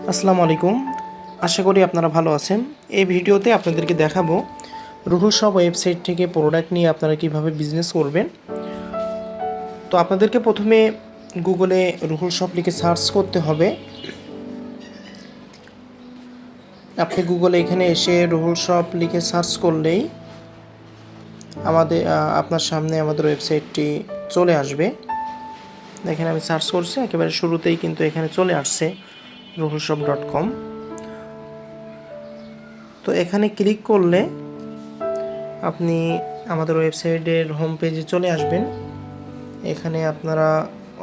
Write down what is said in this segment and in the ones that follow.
আসসালামু আলাইকুম। আশা করি আপনারা ভালো আছেন। এই ভিডিওতে আপনাদেরকে দেখাবো রুহুল শপ ওয়েবসাইট থেকে প্রোডাক্ট নিয়ে আপনারা কিভাবে বিজনেস করবেন। তো আপনাদেরকে প্রথমে গুগলে রুহুল শপ লিখে সার্চ করতে হবে। আপনি গুগলে এখানে এসে রুহুল শপ লিখে সার্চ করলেই আপনার সামনে আমাদের ওয়েবসাইটটি চলে আসবে। দেখেন আমি সার্চ করছি, একেবারে শুরুতেই কিন্তু এখানে চলে আসছে ruhulshop.com। তো এখানে ক্লিক করলে আপনি আমাদের ওয়েবসাইটের হোম পেজে চলে আসবেন। এখানে আপনারা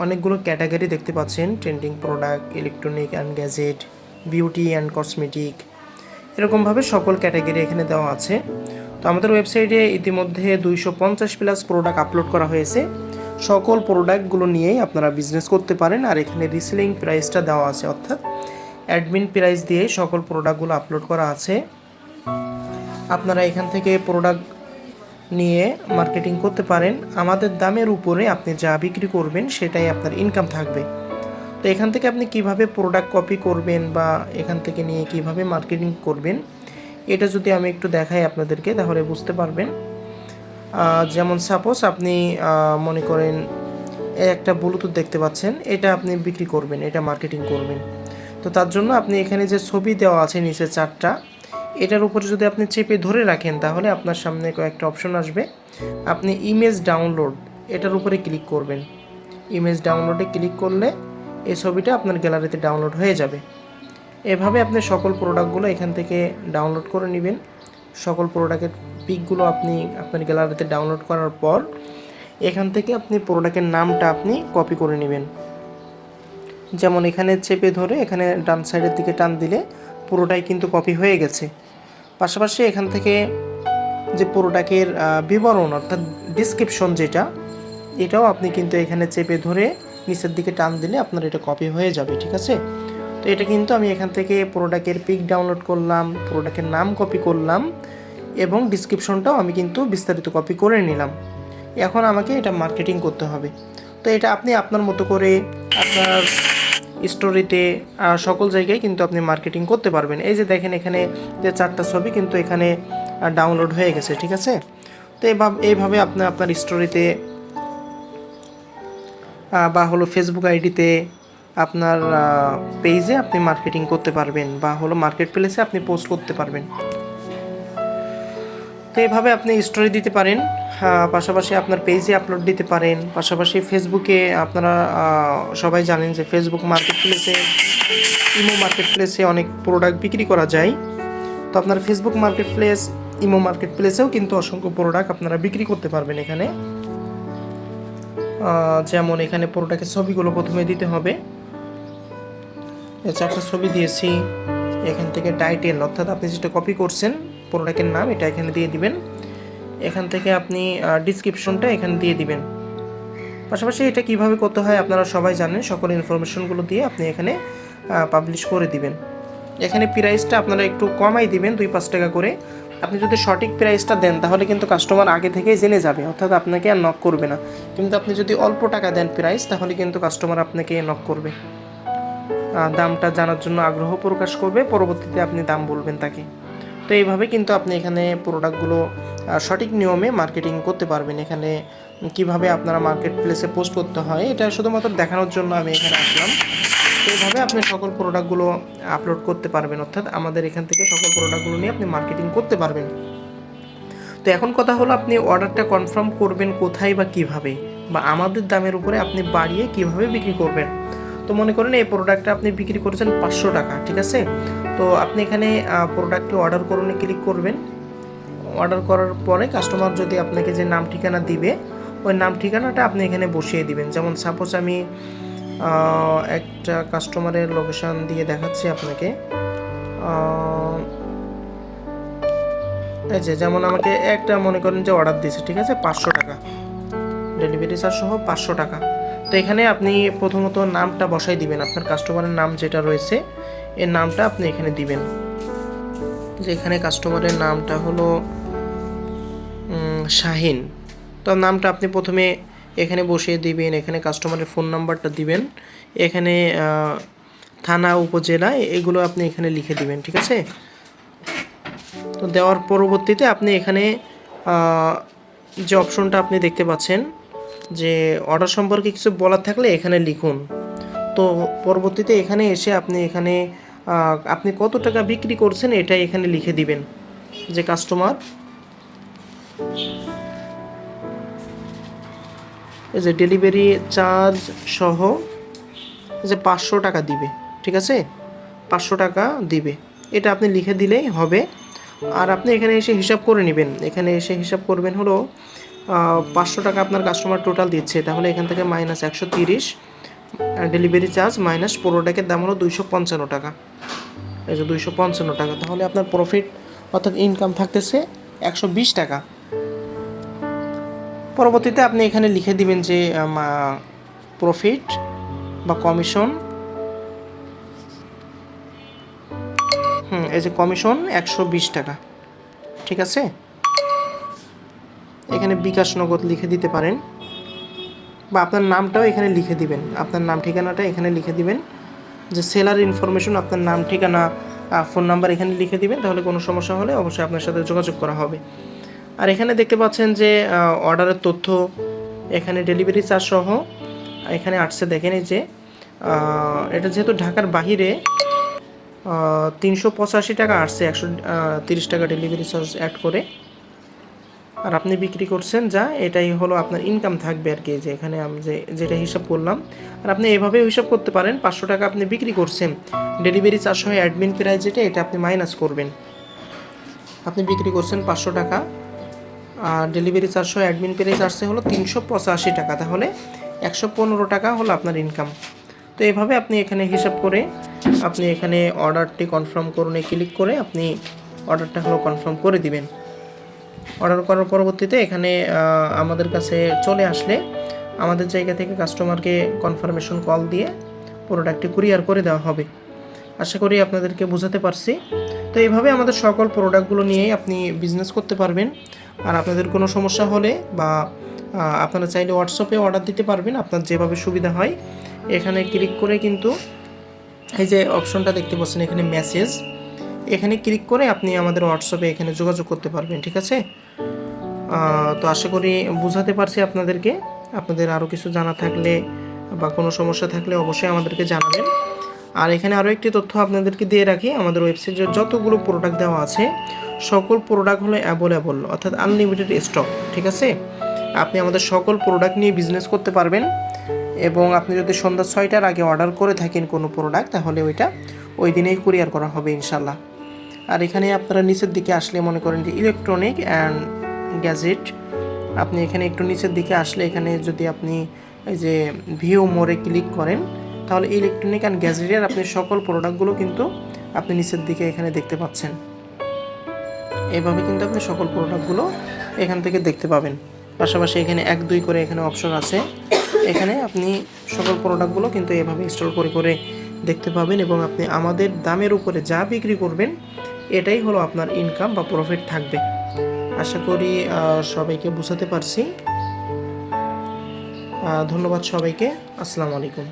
অনেকগুলো ক্যাটাগরি দেখতে পাচ্ছেন: trending product, electronic and gadget, beauty and cosmetic, এরকমভাবে সকল ক্যাটাগরি এখানে দেওয়া আছে। তো আমাদের ওয়েবসাইটে ইতিমধ্যে 250+ প্রোডাক্ট আপলোড করা হয়েছে। সকল প্রোডাক্টগুলো নিয়েই আপনারা বিজনেস করতে পারেন। আর এখানে রিসেলিং প্রাইসটা দেওয়া আছে, অর্থাৎ অ্যাডমিন প্রাইস দিয়ে সকল প্রোডাক্টগুলো আপলোড করা আছে। আপনারা এখান থেকে প্রোডাক্ট নিয়ে মার্কেটিং করতে পারেন। আমাদের দামের উপরে আপনি যা বিক্রি করবেন সেটাই আপনার ইনকাম থাকবে। তো এখান থেকে আপনি কিভাবে প্রোডাক্ট কপি করবেন বা এখান থেকে নিয়ে কিভাবে মার্কেটিং করবেন, এটা যদি আমি একটু দেখাই আপনাদেরকে, তাহলে বুঝতে পারবেন। যেমন সাপোজ আপনি মনে করেন একটা ব্লুটুথ দেখতে পাচ্ছেন, এটা আপনি বিক্রি করবেন, এটা মার্কেটিং করবেন। তো তার জন্য আপনি এখানে যে ছবি দেওয়া আছে নিচে 4টা, এটার উপরে যদি আপনি চেপে ধরে রাখেন তাহলে আপনার সামনে কয়েকটা অপশন আসবে। আপনি ইমেজ ডাউনলোড, এটার উপরে ক্লিক করবেন। ইমেজ ডাউনলোডে ক্লিক করলে এই ছবিটা আপনার গ্যালারিতে ডাউনলোড হয়ে যাবে। এভাবে আপনি সকল প্রোডাক্টগুলো এখান থেকে ডাউনলোড করে নেবেন। সকল প্রোডাক্টের পিকগুলো আপনি আপনার গ্যালারিতে ডাউনলোড করার পর এখান থেকে আপনি প্রোডাক্টের নামটা আপনি কপি করে নেবেন। যেমন এখানে চেপে ধরে এখানে ডান সাইডের দিকে টান দিলে পুরোটাই কিন্তু কপি হয়ে গেছে। পাশাপাশি এখান থেকে যে প্রোডাক্টের বিবরণ অর্থাৎ ডিসক্রিপশন যেটা, এটাও আপনি কিন্তু এখানে চেপে ধরে নিচের দিকে টান দিলে আপনার এটা কপি হয়ে যাবে, ঠিক আছে। তো এটা কিন্তু আমি এখান থেকে প্রোডাক্টের পিক ডাউনলোড করলাম, প্রোডাক্টের নাম কপি করলাম এবং ডিসক্রিপশনটাও আমি কিন্তু বিস্তারিত কপি করে নিলাম। এখন আমাকে এটা মার্কেটিং করতে হবে। তো এটা আপনি আপনার মতো করে আপনার স্টোরিতে সকল জায়গায় কিন্তু আপনি মার্কেটিং করতে পারবেন। এই যে দেখেন এখানে যে 4টা ছবি কিন্তু এখানে ডাউনলোড হয়ে গেছে, ঠিক আছে। তো এইভাবে আপনি আপনার স্টোরিতে বা হলো ফেসবুক আইডিতে আপনার পেজে আপনি মার্কেটিং করতে পারবেন বা হলো মার্কেট প্লেসে আপনি পোস্ট করতে পারবেন। তো এইভাবে আপনি স্টোরি দিতে পারেন, পাশাপাশি আপনার পেজে আপলোড দিতে পারেন। পাশাপাশি ফেসবুকে আপনারা সবাই জানেন যে ফেসবুক মার্কেট প্লেসে, ইমো মার্কেট প্লেসে অনেক প্রোডাক্ট বিক্রি করা যায়। তো আপনার ফেসবুক মার্কেট প্লেস, ইমো মার্কেট প্লেসেও কিন্তু অসংখ্য প্রোডাক্ট আপনারা বিক্রি করতে পারবেন এখানে। যেমন এখানে প্রোডাক্টের ছবিগুলো প্রথমে দিতে হবে। 4টা ছবি দিয়েছি। এখান থেকে টাইটেল অর্থাৎ আপনি যেটা কপি করছেন প্রোডাক্টের নাম, এটা এখানে দিয়ে দিবেন। এখান থেকে আপনি ডিসক্রিপশনটা এখানে দিয়ে দিবেন। পাশাপাশি এটা কিভাবে করতে হয় আপনারা সবাই জানেন। সকল ইনফরমেশনগুলো দিয়ে আপনি এখানে পাবলিশ করে দিবেন। এখানে প্রাইসটা আপনারা একটু কমাই দিবেন, 2-5 টাকা করে। আপনি যদি সঠিক প্রাইসটা দেন তাহলে কিন্তু কাস্টমার আগে থেকেই জেনে যাবে, অর্থাৎ আপনাকে আর নক করবে না। কিন্তু আপনি যদি অল্প টাকা দেন প্রাইস, তাহলে কিন্তু কাস্টমার আপনাকে নক করবে, দামটা জানার জন্য আগ্রহ প্রকাশ করবে, পরবর্তীতে আপনি দাম বলবেন তাকে। তো এইভাবে কিন্তু আপনি এখানে প্রোডাক্টগুলো সঠিক নিয়মে মার্কেটিং করতে পারবেন। এখানে কিভাবে আপনারা মার্কেট প্লেসে পোস্ট করতে হয় এটা শুধুমাত্র দেখানোর জন্য আমি এখানে আসলাম। তো এইভাবে আপনি সকল প্রোডাক্টগুলো আপলোড করতে পারবেন, অর্থাৎ আমাদের এখান থেকে সকল প্রোডাক্টগুলো নিয়ে আপনি মার্কেটিং করতে পারবেন। তো এখন কথা হলো আপনি অর্ডারটা কনফার্ম করবেন কোথায় বা কিভাবে, বা আমাদের দামের উপরে আপনি বাড়িয়ে কিভাবে বিক্রি করবেন। তো মনে করেন এই প্রোডাক্টটা আপনি বিক্রি করেছেন 500 টাকা, ঠিক আছে। তো আপনি এখানে প্রোডাক্টটি অর্ডার করুনে ক্লিক করবেন। অর্ডার করার পরে কাস্টমার যদি আপনাকে যে নাম ঠিকানা দিবে, ওই নাম ঠিকানাটা আপনি এখানে বসিয়ে দিবেন। যেমন সাপোজ আমি একটা কাস্টমারের লোকেশন দিয়ে দেখাচ্ছি আপনাকে। এই যে যেমন আমাকে একটা মনে করেন যে অর্ডার দিয়েছে, ঠিক আছে, 500 টাকা, ডেলিভারি চার্জ সহ 500 টাকা। তো এখানে আপনি প্রথমত নামটা বসাই দিবেন, আপনার কাস্টমারের নাম যেটা রয়েছে এর নামটা আপনি এখানে দিবেন। যে এখানে কাস্টমারের নামটা হলো শাহিন। তো নামটা আপনি প্রথমে এখানে বসিয়ে দিবেন। এখানে কাস্টমারের ফোন নাম্বারটা দিবেন। এখানে থানা, উপজেলা এগুলো আপনি এখানে লিখে দিবেন, ঠিক আছে। তো দেওয়ার পরবর্তীতে আপনি এখানে যে অপশনটা আপনি দেখতে পাচ্ছেন যে অর্ডার সম্পর্কে কিছু বলার থাকলে এখানে লিখুন। তো পরবর্তীতে এখানে এসে আপনি এখানে আপনি কত টাকা বিক্রি করছেন এটা এখানে লিখে দিবেন। যে কাস্টমার এই যে ডেলিভারি চার্জ সহ যে 500 টাকা দিবে, ঠিক আছে, 500 টাকা দিবে, এটা আপনি লিখে দিলেই হবে। আর আপনি এখানে এসে হিসাব করে নেবেন, এখানে এসে হিসাব করবেন হলো 500 টাকা আপনার কাস্টমার টোটাল দিচ্ছে, তাহলে এখান থেকে মাইনাস 130 ডেলিভারি চার্জ মাইনাস প্রোডাক্টের দাম হলো 255 টাকা, এই যে 255 টাকা, তাহলে আপনার প্রফিট অর্থাৎ ইনকাম থাকতেছে 120 টাকা। পরবর্তীতে আপনি এখানে লিখে দিবেন যে প্রফিট বা কমিশন, এই যে কমিশন 120 টাকা, ঠিক আছে। এখানে বিকাশ নগদ লিখে দিতে পারেন বা আপনার নামটাও এখানে লিখে দিবেন, আপনার নাম ঠিকানাটা এখানে লিখে দিবেন। যে সেলার ইনফরমেশন আপনার নাম ঠিকানা ফোন নাম্বার এখানে লিখে দিবেন, তাহলে কোনো সমস্যা হলে অবশ্যই আপনার সাথে যোগাযোগ করা হবে। আর এখানে দেখতে পাচ্ছেন যে অর্ডারের তথ্য এখানে ডেলিভারি চার্জ সহ এখানে আসছে, দেখেন এই যে এটা যেহেতু ঢাকার বাহিরে 385 টাকা আসছে, 130 টাকা ডেলিভারি চার্জ অ্যাড করে। আর আপনি বিক্রি করছেন যা, এটাই হলো আপনার ইনকাম থাকবে আর কি, যে এখানে আমি যেটা হিসাব করলাম। আর আপনি এভাবেও হিসাব করতে পারেন, 500 টাকা আপনি বিক্রি করছেন, ডেলিভারি চার্জ সহ অ্যাডমিন প্রাইস যেটা এটা আপনি মাইনাস করবেন। আপনি বিক্রি করছেন 500 টাকা, আর ডেলিভারি চার্জ সহ অ্যাডমিন প্রাইস আসছে হলো 385 টাকা, তাহলে 115 টাকা হলো আপনার ইনকাম। তো এইভাবে আপনি এখানে হিসাব করে আপনি এখানে অর্ডারটি কনফার্ম করুন, ক্লিক করে আপনি অর্ডারটা হলো কনফার্ম করে দিবেন। অর্ডার করার পরবর্তীতে এখানে আমাদের কাছে চলে আসলে আমাদের জায়গা থেকে কাস্টমারকে কনফার্মেশন কল দিয়ে প্রোডাক্টটি কুরিয়ার করে দেওয়া হবে। আশা করি আপনাদেরকে বোঝাতে পারছি। তো এইভাবে আমাদের সকল প্রোডাক্টগুলো নিয়েই আপনি বিজনেস করতে পারবেন। আর আপনাদের কোনো সমস্যা হলে বা আপনারা চাইলে হোয়াটসঅ্যাপে অর্ডার দিতে পারবেন, আপনার যেভাবে সুবিধা হয়। এখানে ক্লিক করে কিন্তু এই যে অপশনটা দেখতে পাচ্ছেন এখানে মেসেজ, এখানে ক্লিক করে আপনি আমাদের হোয়াটসঅ্যাপে এখানে যোগাযোগ করতে পারবেন, ঠিক আছে। তো আশা করি বোঝাতে পারছি আপনাদেরকে। আপনাদের আরও কিছু জানা থাকলে বা কোনো সমস্যা থাকলে অবশ্যই আমাদেরকে জানাবেন। আর এখানে আরও একটি তথ্য আপনাদেরকে দিয়ে রাখি, আমাদের ওয়েবসাইটে যতগুলো প্রোডাক্ট দেওয়া আছে সকল প্রোডাক্ট হলো অ্যাভেলেবল, অর্থাৎ আনলিমিটেড স্টক, ঠিক আছে। আপনি আমাদের সকল প্রোডাক্ট নিয়ে বিজনেস করতে পারবেন। এবং আপনি যদি সন্ধ্যা 6টার আগে অর্ডার করে থাকেন কোনো প্রোডাক্ট, তাহলে ওইটা ওই দিনেই কুরিয়ার করা হবে ইনশাল্লাহ। আর এখানে আপনারা নিচের দিকে আসলে মনে করেন যে ইলেকট্রনিক অ্যান্ড গ্যাজেট, আপনি এখানে একটু নিচের দিকে আসলে এখানে যদি আপনি এই যে ভিউ মোরে ক্লিক করেন, তাহলে ইলেকট্রনিক অ্যান্ড গ্যাজেটের আপনি সকল প্রোডাক্টগুলো কিন্তু আপনি নিচের দিকে এখানে দেখতে পাচ্ছেন। এভাবে কিন্তু আপনি সকল প্রোডাক্টগুলো এখান থেকে দেখতে পাবেন। পাশাপাশি এখানে 1-2 করে এখানে অপশন আছে, এখানে আপনি সকল প্রোডাক্টগুলো কিন্তু এভাবে ইনস্টল করে করে দেখতে পাবেন। এবং আপনি আমাদের দামের উপরে যা বিক্রি করবেন এটাই হলো আপনার ইনকাম বা প্রফিট থাকবে। আশা করি সবাইকে বোঝাতে পারছি। ধন্যবাদ সবাইকে। আসসালামু আলাইকুম।